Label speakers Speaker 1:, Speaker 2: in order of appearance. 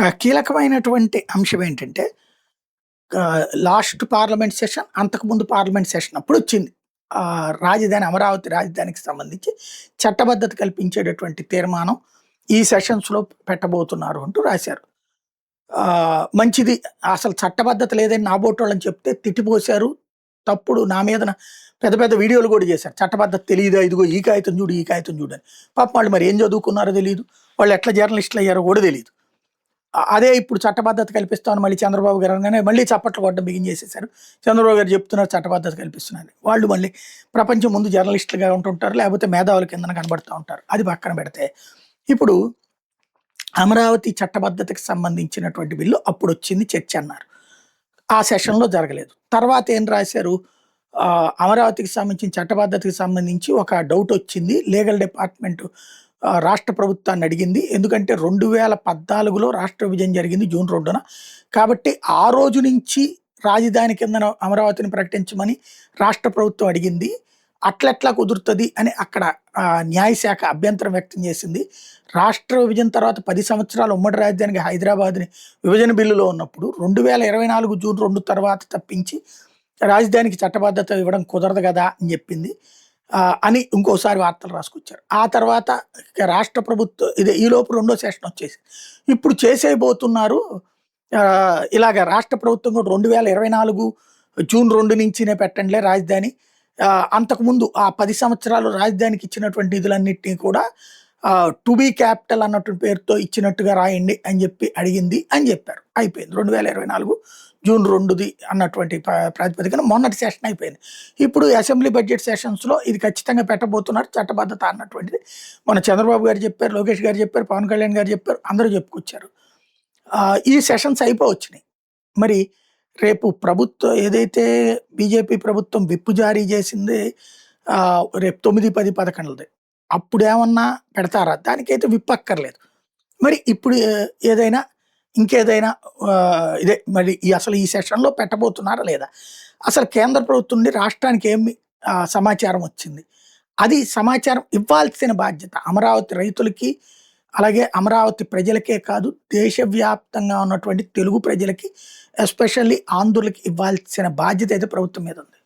Speaker 1: ఒక కీలకమైనటువంటి అంశం ఏంటంటే లాస్ట్ పార్లమెంట్ సెషన్, అంతకుముందు పార్లమెంట్ సెషన్ అప్పుడొచ్చింది. రాజధాని అమరావతి రాజధానికి సంబంధించి చట్టబద్ధత కల్పించేటటువంటి తీర్మానం ఈ సెషన్స్‌లో పెట్టబోతున్నారు అంటూ రాశారు. మంచిది. అసలు చట్టబద్ధత లేదని నాబోటోళ్ళని చెప్తే తిట్టిపోశారు. తప్పుడు నా మీదన పెద్ద పెద్ద వీడియోలు కూడా చేశారు. చట్టబద్ధత తెలీదా? ఇదిగో ఈ కాగితం చూడు, ఈ కాగితం చూడు అని. పాపం వాళ్ళు మరి ఏం చదువుకున్నారో తెలీదు. వాళ్ళు ఎట్లా జర్నలిస్టులు అయ్యారో కూడా తెలీదు. అదే ఇప్పుడు చట్టబద్ధత కల్పిస్తామని మళ్ళీ చంద్రబాబు గారు అనగానే మళ్ళీ చప్పట్లు కొట్టడం బిగించేసేశారు. చంద్రబాబు గారు చెప్తున్నారు చట్టబద్ధత కల్పిస్తున్నారు. వాళ్ళు మళ్ళీ ప్రపంచం ముందు జర్నలిస్టులుగా ఉంటుంటారు, లేకపోతే మేధావుల కిందన కనబడుతూ ఉంటారు. అది పక్కన పెడితే ఇప్పుడు అమరావతి చట్టబద్ధతకి సంబంధించినటువంటి బిల్లు అప్పుడొచ్చింది చర్చ అన్నారు. ఆ సెషన్‌లో జరగలేదు. తర్వాత ఏం రాశారు, అమరావతికి సంబంధించిన చట్టబద్ధతకి సంబంధించి ఒక డౌటొచ్చింది. లీగల్ డిపార్ట్‌మెంట్ రాష్ట్ర ప్రభుత్వాన్ని అడిగింది. ఎందుకంటే 2014లో రాష్ట్ర విభజన జరిగింది జూన్ 2న. కాబట్టి ఆ రోజు నుంచి రాజధాని కిందన అమరావతిని ప్రకటించమని రాష్ట్ర ప్రభుత్వం అడిగింది. అట్లెట్లా కుదురుతది అని అక్కడ న్యాయశాఖ అభ్యంతరం వ్యక్తం చేసింది. రాష్ట్ర విభజన తర్వాత 10 సంవత్సరాలు ఉమ్మడి రాజధానికి హైదరాబాద్‌ని విభజన బిల్లులో ఉన్నప్పుడు 2024 జూన్ 2 తర్వాత తప్పించి రాజధానికి చట్టబద్ధత ఇవ్వడం కుదరదు గదా అని చెప్పింది. అని ఇంకోసారి వార్తలు రాసుకొచ్చారు. ఆ తర్వాత ఇక రాష్ట్ర ప్రభుత్వం ఈలోపు రెండో సెషన్ వచ్చేసింది. ఇప్పుడు చేసేయబోతున్నారు. ఇలాగ రాష్ట్ర ప్రభుత్వం కూడా 2024 జూన్ 2 నుంచినే పెట్టండిలే రాజధాని. అంతకుముందు ఆ 10 సంవత్సరాలు రాజధానికి ఇచ్చినటువంటి నిధులన్నిటిని కూడా టు బీ క్యాపిటల్ అన్నటువంటి పేరుతో ఇచ్చినట్టుగా రాయండి అని చెప్పి అడిగింది అని చెప్పారు. అయిపోయింది. 2024 జూన్ 2ది అన్నటువంటి ప్రాతిపదికన మొన్నటి సెషన్ అయిపోయింది. ఇప్పుడు అసెంబ్లీ బడ్జెట్ సెషన్స్‌లో ఇది ఖచ్చితంగా పెట్టబోతున్నారు చట్టబద్ధత అన్నటువంటిది. మన చంద్రబాబు గారు చెప్పారు, లోకేష్ గారు చెప్పారు, పవన్ కళ్యాణ్ గారు చెప్పారు, అందరూ చెప్పుకొచ్చారు. ఈ సెషన్స్ అయిపోవచ్చినాయి. మరి రేపు ప్రభుత్వం ఏదైతే బీజేపీ ప్రభుత్వం విప్ జారీ చేసింది రేపు 9, 10, 11 అప్పుడేమన్నా పెడతారా? దానికైతే విప్ అక్కర్లేదు. మరి ఇప్పుడు ఏదైనా ఇంకేదైనా మరి అసలు ఈ సెషన్‌లో పెట్టబోతున్నారా లేదా? అసలు కేంద్ర ప్రభుత్వం నుండి రాష్ట్రానికి ఏమి సమాచారం వచ్చింది? అది సమాచారం ఇవ్వాల్సిన బాధ్యత అమరావతి రైతులకి, అలాగే అమరావతి ప్రజలకే కాదు, దేశవ్యాప్తంగా ఉన్నటువంటి తెలుగు ప్రజలకి, ఎస్పెషల్లీ ఆంధ్రులకి ఇవ్వాల్సిన బాధ్యత అయితే ప్రభుత్వం మీద ఉంది.